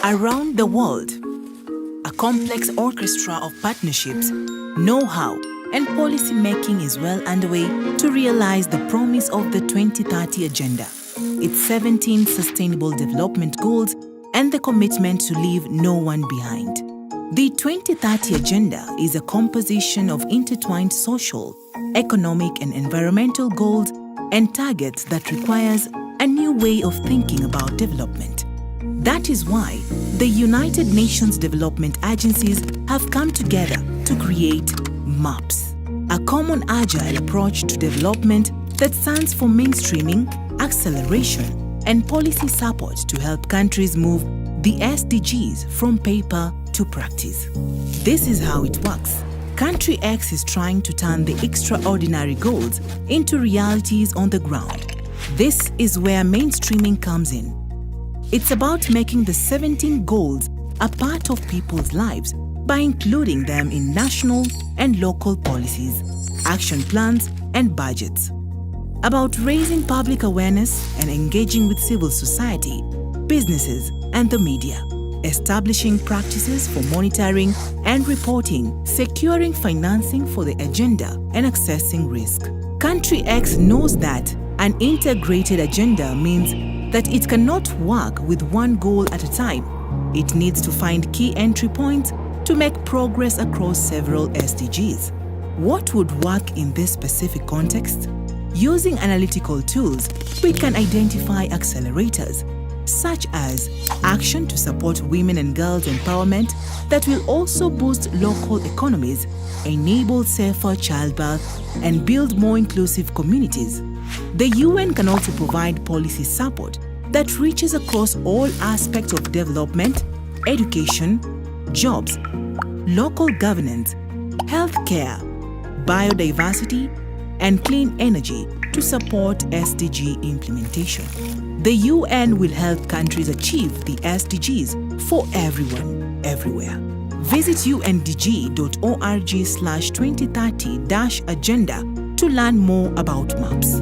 Around the world, a complex orchestra of partnerships, know-how, and policy making is well underway to realize the promise of the 2030 Agenda, its 17 Sustainable Development Goals, and the commitment to leave no one behind. The 2030 Agenda is a composition of intertwined social, economic, and environmental goals and targets that requires a new way of thinking about development. That is why the United Nations development agencies have come together to create MAPS, a common agile approach to development that stands for mainstreaming, acceleration, and policy support to help countries move the SDGs from paper to practice. This is how it works. Country X is trying to turn the extraordinary goals into realities on the ground. This is where mainstreaming comes in. It's about making the 17 goals a part of people's lives by including them in national and local policies, action plans, and budgets. About raising public awareness and engaging with civil society, businesses, and the media. Establishing practices for monitoring and reporting, securing financing for the agenda, and accessing risk. Country X knows that an integrated agenda means that it cannot work with one goal at a time. It needs to find key entry points to make progress across several SDGs. What would work in this specific context? Using analytical tools, we can identify accelerators, such as action to support women and girls' empowerment that will also boost local economies, enable safer childbirth, and build more inclusive communities. The UN can also provide policy support that reaches across all aspects of development, education, jobs, local governance, healthcare, biodiversity, and clean energy to support SDG implementation. The UN will help countries achieve the SDGs for everyone, everywhere. Visit undg.org/2030-agenda to learn more about MAPS.